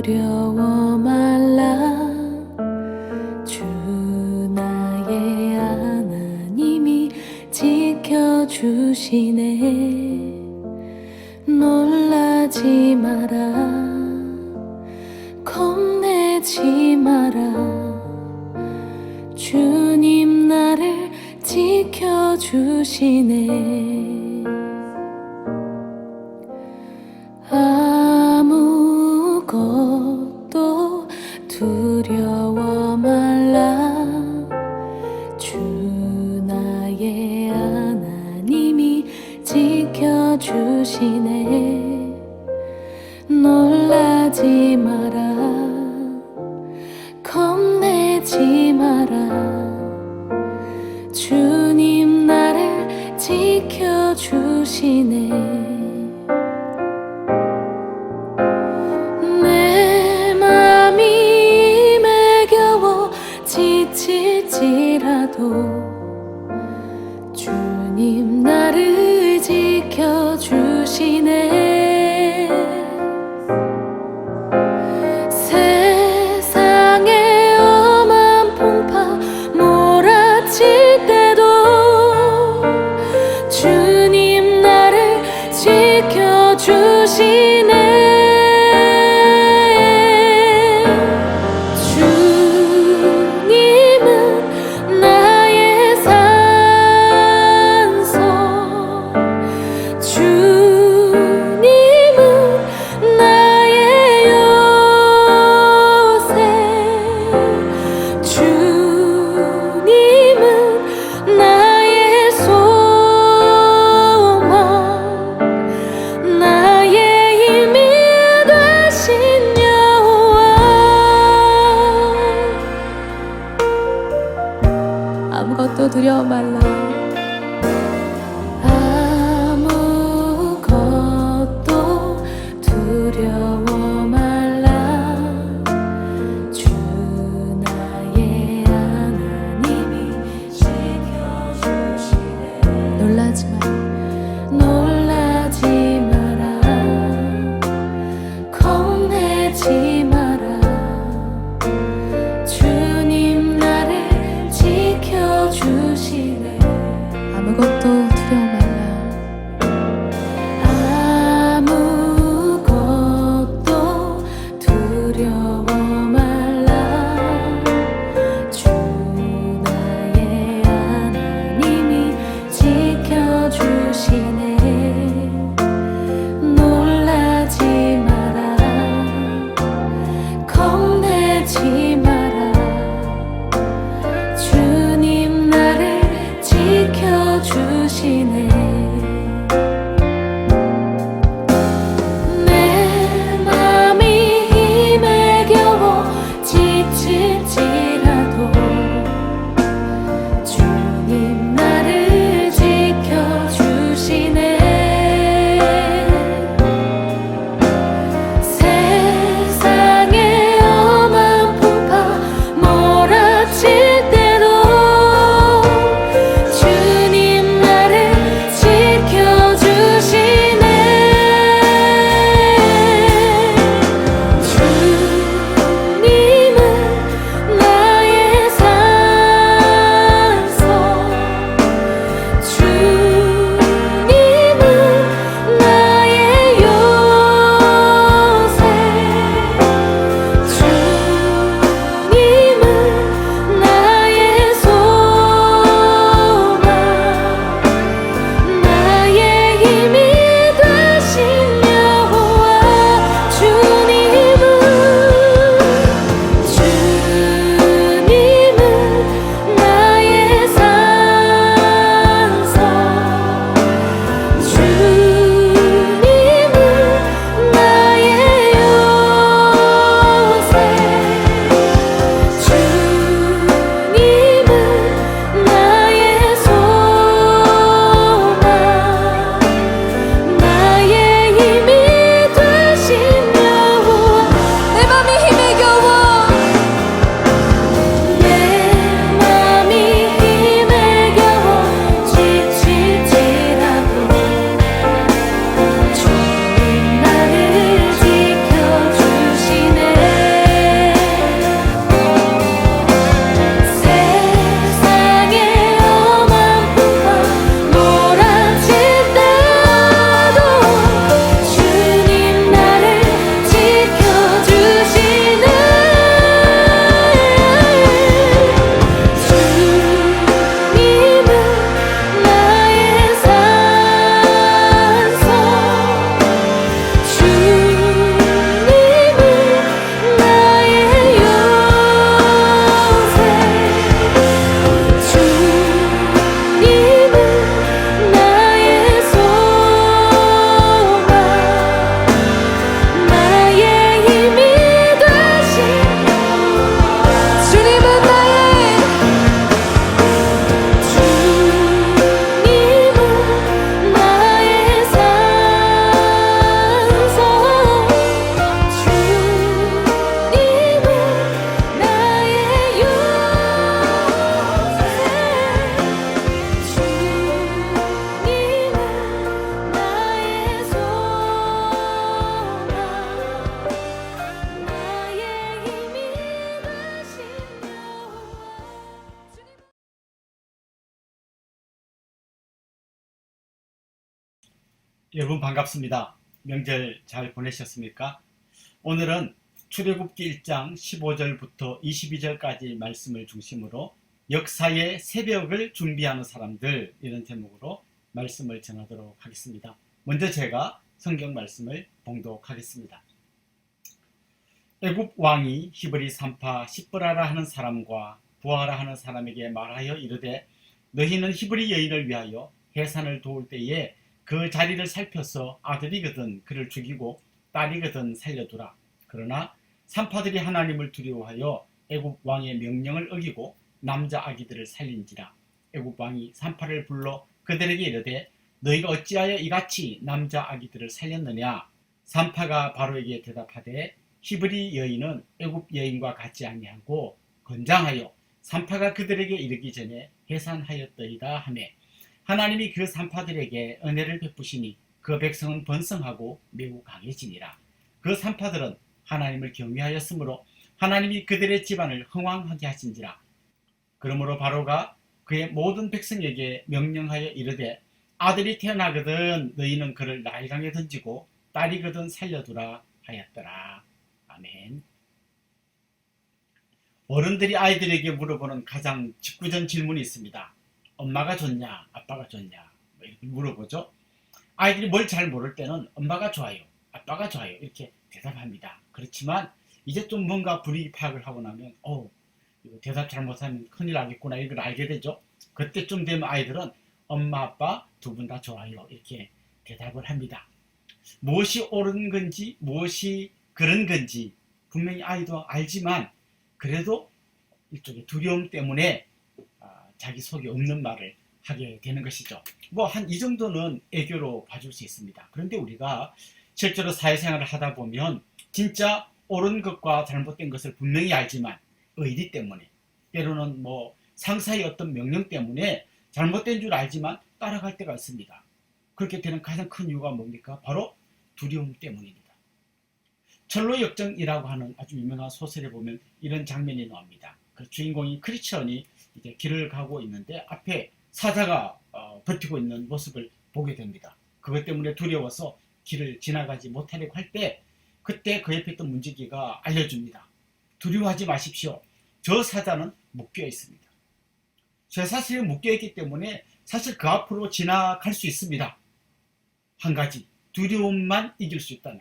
두려워 말라. 주 나의 하나님이 지켜주시네. 놀라지 마라. 겁내지 마라. 주님 나를 지켜주시네. 아무것도 두려워 말라. 주 나의 하나님이 지켜주시네. 놀라지 마라. 겁내지 마라. 주님 나를 지켜주시네. 내 맘이 매겨워 지칠지라도 주님 나를 지켜주시네. 세상의 엄한 풍파 몰아칠 때도 주님 나를 지켜주시네. 주님은 나의 산소, 주님은 나의 요새, 주님은 나의 소망, 나의 힘이 되신 여호와. 아무것도 두려워 말라. 아무것도 두려워 말라. 주 나의 하나님이 지켜주시네. 놀라지 마라. 놀라지 마라. 겁내지 마라. 주님 나를 지켜주시네. 아무것도 두려워 말라. 아무것도 두려워 말라. 주 나의 하나님이 지켜주시네. 놀라지 마라. 겁내지 마라. 주님 나를 지켜주시네. 여러분 반갑습니다. 명절 잘 보내셨습니까? 오늘은 출애굽기 1장 15절부터 22절까지 말씀을 중심으로 역사의 새벽을 준비하는 사람들, 이런 제목으로 말씀을 전하도록 하겠습니다. 먼저 제가 성경 말씀을 봉독하겠습니다. 애굽 왕이 히브리 산파 시브라라 하는 사람과 부하라 하는 사람에게 말하여 이르되, 너희는 히브리 여인을 위하여 해산을 도울 때에 그 자리를 살펴서 아들이거든 그를 죽이고 딸이거든 살려두라. 그러나 산파들이 하나님을 두려워하여 애굽 왕의 명령을 어기고 남자 아기들을 살린지라. 애굽 왕이 산파를 불러 그들에게 이르되, 너희가 어찌하여 이같이 남자 아기들을 살렸느냐? 산파가 바로에게 대답하되, 히브리 여인은 애굽 여인과 같지 아니하고 건장하여 산파가 그들에게 이르기 전에 해산하였더이다 하매, 하나님이 그 산파들에게 은혜를 베푸시니 그 백성은 번성하고 매우 강해지니라. 그 산파들은 하나님을 경외하였으므로 하나님이 그들의 집안을 흥왕하게 하신지라. 그러므로 바로가 그의 모든 백성에게 명령하여 이르되, 아들이 태어나거든 너희는 그를 나일강에 던지고 딸이거든 살려두라 하였더라. 아멘. 어른들이 아이들에게 물어보는 가장 직구전 질문이 있습니다. 엄마가 좋냐 아빠가 좋냐 이렇게 물어보죠. 아이들이 뭘 잘 모를 때는 엄마가 좋아요 아빠가 좋아요 이렇게 대답합니다. 그렇지만 이제 좀 뭔가 불이익 파악을 하고 나면 이거 대답 잘못하면 큰일 나겠구나 이걸 알게 되죠. 그때쯤 되면 아이들은 엄마 아빠 두 분 다 좋아요 이렇게 대답을 합니다. 무엇이 옳은 건지 무엇이 그런 건지 분명히 아이도 알지만 그래도 일종의 두려움 때문에 자기 속에 없는 말을 하게 되는 것이죠. 뭐 한 이 정도는 애교로 봐줄 수 있습니다. 그런데 우리가 실제로 사회생활을 하다 보면 진짜 옳은 것과 잘못된 것을 분명히 알지만 의리 때문에, 때로는 뭐 상사의 어떤 명령 때문에 잘못된 줄 알지만 따라갈 때가 있습니다. 그렇게 되는 가장 큰 이유가 뭡니까? 바로 두려움 때문입니다. 철로역정이라고 하는 아주 유명한 소설에 보면 이런 장면이 나옵니다. 그 주인공인 크리스천이 이제 길을 가고 있는데 앞에 사자가 버티고 있는 모습을 보게 됩니다. 그것 때문에 두려워서 길을 지나가지 못하려고 할 때, 그때 그 옆에 있던 문지기가 알려줍니다. 두려워하지 마십시오. 저 사자는 묶여 있습니다. 쇠사슬에 묶여 있기 때문에 사실 그 앞으로 지나갈 수 있습니다. 한 가지, 두려움만 이길 수 있다면,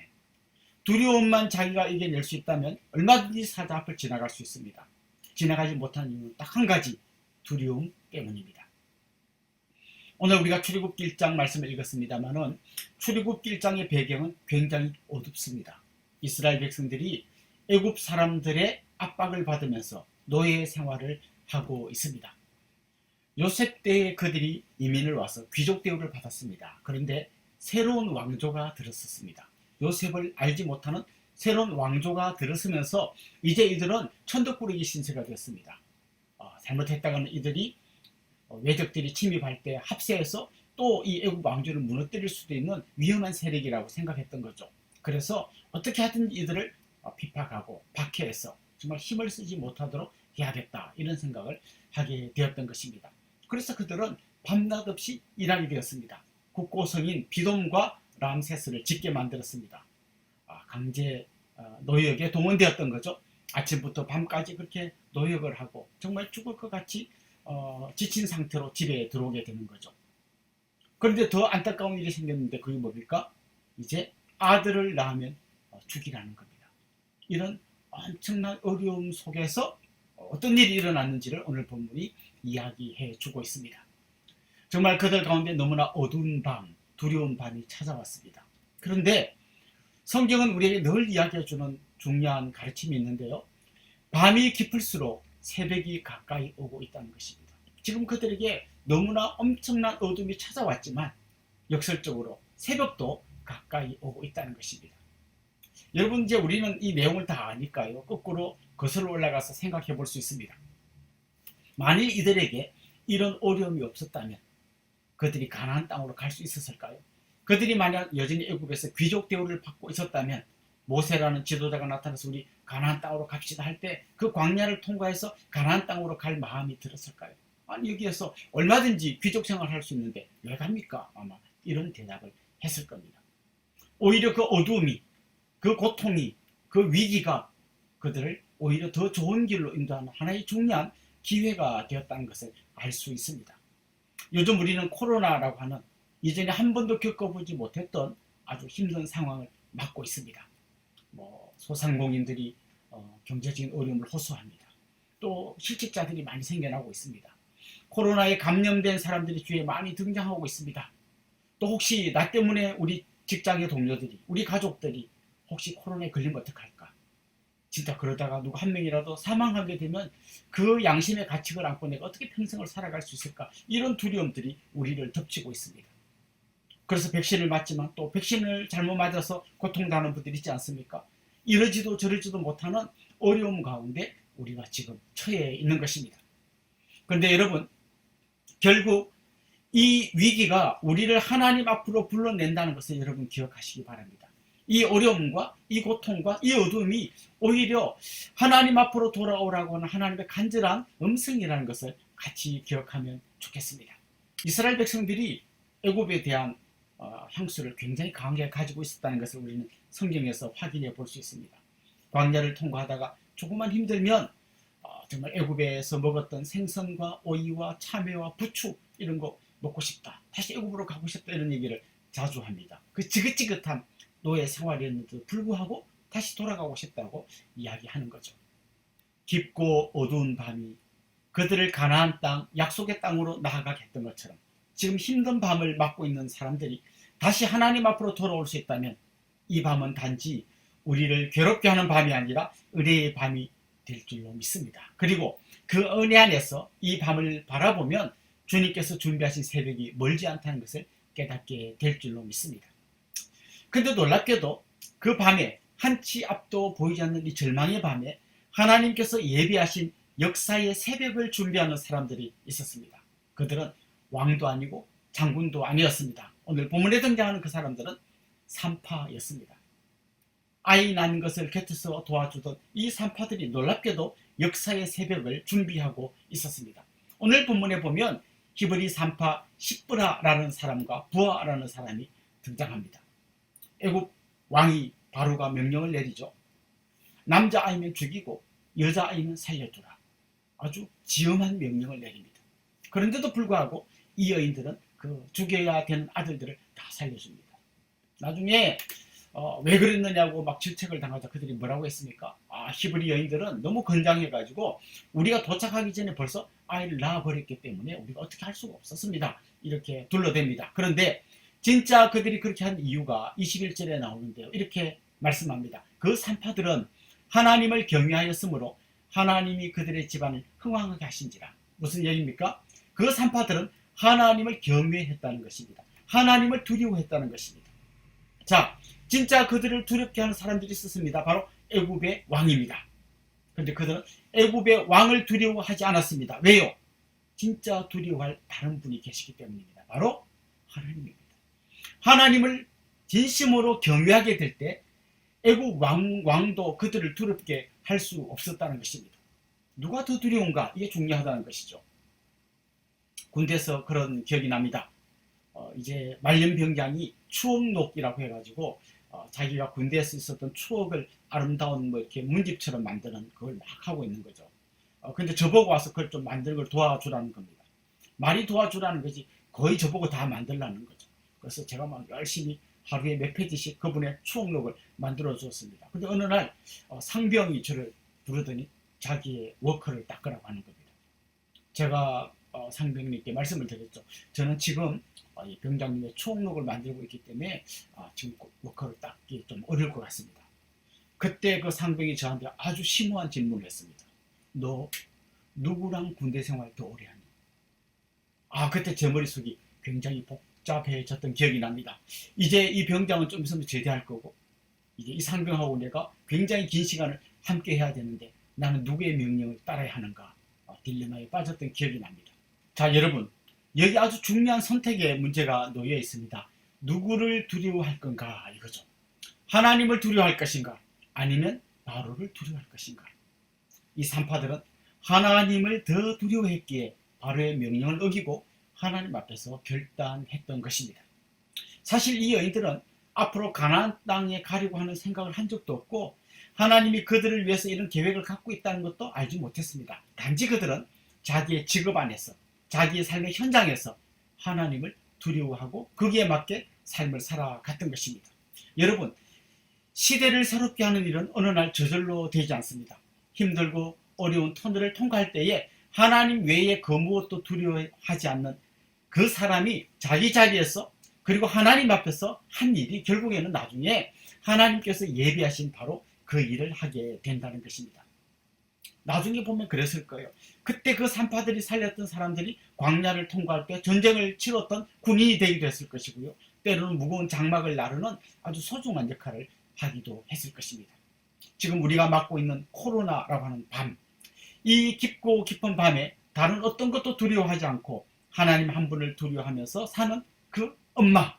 두려움만 자기가 이겨낼 수 있다면 얼마든지 사자 앞을 지나갈 수 있습니다. 지나가지 못하는 이유는 딱 한 가지, 두려움 때문입니다. 오늘 우리가 출애굽기 1장 말씀을 읽었습니다만은 출애굽기 1장의 배경은 굉장히 어둡습니다. 이스라엘 백성들이 애굽 사람들의 압박을 받으면서 노예 생활을 하고 있습니다. 요셉 때에 그들이 이민을 와서 귀족 대우를 받았습니다. 그런데 새로운 왕조가 들었었습니다. 요셉을 알지 못하는 새로운 왕조가 들었으면서 이제 이들은 천덕꾸러기 신세가 되었습니다. 잘못했다가는 이들이 외적들이 침입할 때 합세해서 또 이 애국 왕조를 무너뜨릴 수도 있는 위험한 세력이라고 생각했던 거죠. 그래서 어떻게 하든지 이들을 핍박하고 박해해서 정말 힘을 쓰지 못하도록 해야겠다 이런 생각을 하게 되었던 것입니다. 그래서 그들은 밤낮 없이 일하게 되었습니다. 국고성인 비돔과 람세스를 짓게 만들었습니다. 강제 노역에 동원되었던 거죠. 아침부터 밤까지 그렇게 노역을 하고 정말 죽을 것 같이 지친 상태로 집에 들어오게 되는 거죠. 그런데 더 안타까운 일이 생겼는데 그게 뭡니까? 이제 아들을 낳으면 죽이라는 겁니다. 이런 엄청난 어려움 속에서 어떤 일이 일어났는지를 오늘 본문이 이야기해 주고 있습니다. 정말 그들 가운데 너무나 어두운 밤, 두려운 밤이 찾아왔습니다. 그런데 성경은 우리에게 늘 이야기해 주는 중요한 가르침이 있는데요. 밤이 깊을수록 새벽이 가까이 오고 있다는 것입니다. 지금 그들에게 너무나 엄청난 어둠이 찾아왔지만 역설적으로 새벽도 가까이 오고 있다는 것입니다. 여러분, 이제 우리는 이 내용을 다 아니까요. 거꾸로 거슬러 올라가서 생각해 볼 수 있습니다. 만일 이들에게 이런 어려움이 없었다면 그들이 가나안 땅으로 갈 수 있었을까요? 그들이 만약 여전히 애굽에서 귀족 대우를 받고 있었다면 모세라는 지도자가 나타나서 우리 가나안 땅으로 갑시다 할 때 그 광야를 통과해서 가나안 땅으로 갈 마음이 들었을까요? 아니, 여기에서 얼마든지 귀족 생활을 할 수 있는데 왜 갑니까? 아마 이런 대답을 했을 겁니다. 오히려 그 어두움이, 그 고통이, 그 위기가 그들을 오히려 더 좋은 길로 인도하는 하나의 중요한 기회가 되었다는 것을 알 수 있습니다. 요즘 우리는 코로나라고 하는 이전에 한 번도 겪어보지 못했던 아주 힘든 상황을 맞고 있습니다. 소상공인들이 경제적인 어려움을 호소합니다. 또 실직자들이 많이 생겨나고 있습니다. 코로나에 감염된 사람들이 주위에 많이 등장하고 있습니다. 또 혹시 나 때문에 우리 직장의 동료들이, 우리 가족들이 혹시 코로나에 걸리면 어떡할까? 진짜 그러다가 누구 한 명이라도 사망하게 되면 그 양심의 가책을 안고 내가 어떻게 평생을 살아갈 수 있을까? 이런 두려움들이 우리를 덮치고 있습니다. 그래서 백신을 맞지만 또 백신을 잘못 맞아서 고통당하는 분들이 있지 않습니까? 이러지도 저러지도 못하는 어려움 가운데 우리가 지금 처해 있는 것입니다. 그런데 여러분, 결국 이 위기가 우리를 하나님 앞으로 불러낸다는 것을 여러분 기억하시기 바랍니다. 이 어려움과 이 고통과 이 어둠이 오히려 하나님 앞으로 돌아오라고 하는 하나님의 간절한 음성이라는 것을 같이 기억하면 좋겠습니다. 이스라엘 백성들이 애굽에 대한 향수를 굉장히 강하게 가지고 있었다는 것을 우리는 성경에서 확인해 볼 수 있습니다. 광야를 통과하다가 조금만 힘들면 정말 애굽에서 먹었던 생선과 오이와 참외와 부추 이런 거 먹고 싶다, 다시 애굽으로 가고 싶다, 이런 얘기를 자주 합니다. 그 지긋지긋한 노예 생활이었는데도 불구하고 다시 돌아가고 싶다고 이야기하는 거죠. 깊고 어두운 밤이 그들을 가나안 땅, 약속의 땅으로 나아가게 했던 것처럼 지금 힘든 밤을 맞고 있는 사람들이 다시 하나님 앞으로 돌아올 수 있다면 이 밤은 단지 우리를 괴롭게 하는 밤이 아니라 은혜의 밤이 될 줄로 믿습니다. 그리고 그 은혜 안에서 이 밤을 바라보면 주님께서 준비하신 새벽이 멀지 않다는 것을 깨닫게 될 줄로 믿습니다. 근데 놀랍게도 그 밤에 한치 앞도 보이지 않는 이 절망의 밤에 하나님께서 예비하신 역사의 새벽을 준비하는 사람들이 있었습니다. 그들은 왕도 아니고 장군도 아니었습니다. 오늘 본문에 등장하는 그 사람들은 산파였습니다. 아이 낳은 것을 곁에서 도와주던 이 산파들이 놀랍게도 역사의 새벽을 준비하고 있었습니다. 오늘 본문에 보면 히브리 산파 십브라라는 사람과 부하라는 사람이 등장합니다. 애굽 왕이 바로가 명령을 내리죠. 남자아이면 죽이고 여자아이는 살려두라. 아주 지엄한 명령을 내립니다. 그런데도 불구하고 이 여인들은 그 죽여야 되는 아들들을 다 살려줍니다. 나중에 왜 그랬느냐고 막 질책을 당하자 그들이 뭐라고 했습니까? 히브리 여인들은 너무 건장해가지고 우리가 도착하기 전에 벌써 아이를 낳아버렸기 때문에 우리가 어떻게 할 수가 없었습니다. 이렇게 둘러댑니다. 그런데 진짜 그들이 그렇게 한 이유가 21절에 나오는데요. 이렇게 말씀합니다. 그 산파들은 하나님을 경외하였으므로 하나님이 그들의 집안을 흥왕하게 하신지라. 무슨 얘기입니까? 그 산파들은 하나님을 경외했다는 것입니다. 하나님을 두려워했다는 것입니다. 자, 진짜 그들을 두렵게 하는 사람들이 있었습니다. 바로 애굽의 왕입니다. 그런데 그들은 애굽의 왕을 두려워하지 않았습니다. 왜요? 진짜 두려워할 다른 분이 계시기 때문입니다. 바로 하나님입니다. 하나님을 진심으로 경외하게 될 때 애굽 왕도 그들을 두렵게 할 수 없었다는 것입니다. 누가 더 두려운가? 이게 중요하다는 것이죠. 군대에서 그런 기억이 납니다. 이제 말년병장이 추억록이라고 해가지고 자기가 군대에서 있었던 추억을 아름다운 이렇게 문집처럼 만드는 그걸 막 하고 있는 거죠. 근데 저보고 와서 그걸 좀 만드는 걸 도와주라는 겁니다. 말이 도와주라는 거지 거의 저보고 다 만들라는 거죠. 그래서 제가 막 열심히 하루에 몇 페이지씩 그분의 추억록을 만들어 주었습니다. 근데 어느 날 상병이 저를 부르더니 자기의 워커를 닦으라고 하는 겁니다. 제가 상병님께 말씀을 드렸죠. 저는 지금 이 병장님의 추억록을 만들고 있기 때문에 지금 워커를 닦기 좀 어려울 것 같습니다. 그때 그 상병이 저한테 아주 심오한 질문을 했습니다. 너 누구랑 군대 생활 더 오래 하니? 그때 제 머릿속이 굉장히 복잡해졌던 기억이 납니다. 이제 이 병장은 좀 있으면 제대할 거고 이제 이 상병하고 내가 굉장히 긴 시간을 함께 해야 되는데 나는 누구의 명령을 따라야 하는가 딜레마에 빠졌던 기억이 납니다. 자, 여러분, 여기 아주 중요한 선택의 문제가 놓여 있습니다. 누구를 두려워할 건가 이거죠. 하나님을 두려워할 것인가 아니면 바로를 두려워할 것인가. 이 산파들은 하나님을 더 두려워했기에 바로의 명령을 어기고 하나님 앞에서 결단했던 것입니다. 사실 이 여인들은 앞으로 가나안 땅에 가려고 하는 생각을 한 적도 없고 하나님이 그들을 위해서 이런 계획을 갖고 있다는 것도 알지 못했습니다. 단지 그들은 자기의 직업 안에서, 자기의 삶의 현장에서 하나님을 두려워하고 거기에 맞게 삶을 살아갔던 것입니다. 여러분, 시대를 새롭게 하는 일은 어느 날 저절로 되지 않습니다. 힘들고 어려운 터널을 통과할 때에 하나님 외에 그 무엇도 두려워하지 않는 그 사람이 자기 자리에서 그리고 하나님 앞에서 한 일이 결국에는 나중에 하나님께서 예비하신 바로 그 일을 하게 된다는 것입니다. 나중에 보면 그랬을 거예요. 그때 그 산파들이 살렸던 사람들이 광야를 통과할 때 전쟁을 치렀던 군인이 되기도 했을 것이고요. 때로는 무거운 장막을 나르는 아주 소중한 역할을 하기도 했을 것입니다. 지금 우리가 맞고 있는 코로나라고 하는 밤, 이 깊고 깊은 밤에 다른 어떤 것도 두려워하지 않고 하나님 한 분을 두려워하면서 사는 그 엄마,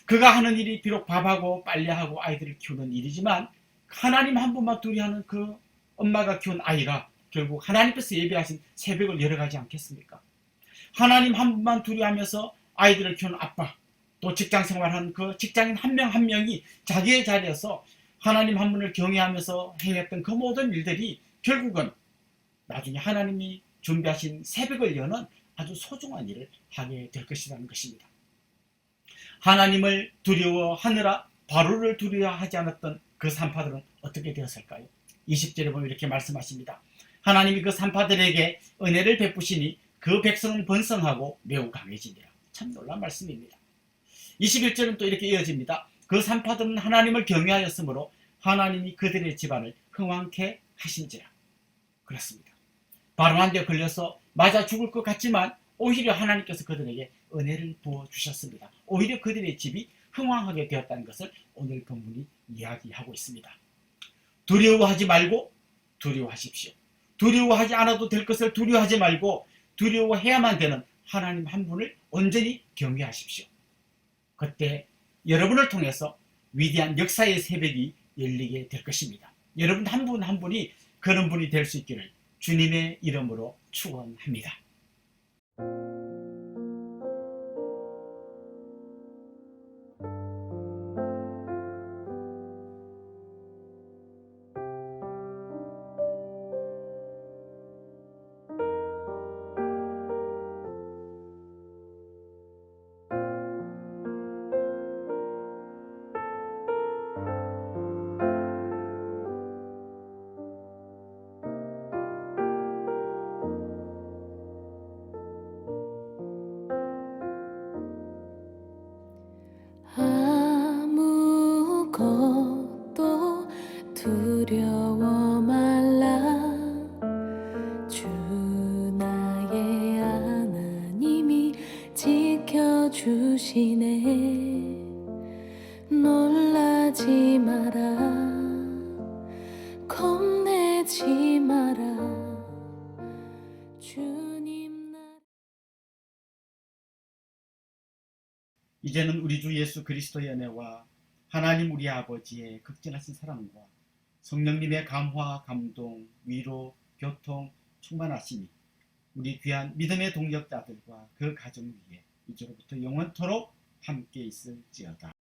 그가 하는 일이 비록 밥하고 빨래하고 아이들을 키우는 일이지만 하나님 한 분만 두려워하는 그 엄마가 키운 아이가 결국 하나님께서 예비하신 새벽을 열어가지 않겠습니까? 하나님 한 분만 두려워하면서 아이들을 키우는 아빠, 또 직장 생활하는 그 직장인 한 명 한 명이 자기의 자리에서 하나님 한 분을 경외하면서 행했던 그 모든 일들이 결국은 나중에 하나님이 준비하신 새벽을 여는 아주 소중한 일을 하게 될 것이라는 것입니다. 하나님을 두려워하느라 바로를 두려워하지 않았던 그 산파들은 어떻게 되었을까요? 20절에 보면 이렇게 말씀하십니다. 하나님이 그 산파들에게 은혜를 베푸시니 그 백성은 번성하고 매우 강해지니라. 참 놀라운 말씀입니다. 21절은 또 이렇게 이어집니다. 그 산파들은 하나님을 경외하였으므로 하나님이 그들의 집안을 흥왕케 하신지라. 그렇습니다. 바로한테 걸려서 맞아 죽을 것 같지만 오히려 하나님께서 그들에게 은혜를 부어주셨습니다. 오히려 그들의 집이 흥왕하게 되었다는 것을 오늘 본문이 이야기하고 있습니다. 두려워하지 말고 두려워하십시오. 두려워하지 않아도 될 것을 두려워하지 말고 두려워해야만 되는 하나님 한 분을 온전히 경외하십시오. 그때 여러분을 통해서 위대한 역사의 새벽이 열리게 될 것입니다. 여러분 한 분 한 분이 그런 분이 될 수 있기를 주님의 이름으로 축원합니다. 아무것도 두려워 말라. 주 나의 하나님이 지켜주시네. 놀라지 마라. 겁내지 마라. 주님 나 이제는 우리 주 예수 그리스도의 은혜와 하나님 우리 아버지의 극진하신 사랑과 성령님의 감화, 감동, 위로, 교통, 충만하심이 우리 귀한 믿음의 동역자들과 그 가정 위에 이제로부터 영원토록 함께 있을지어다.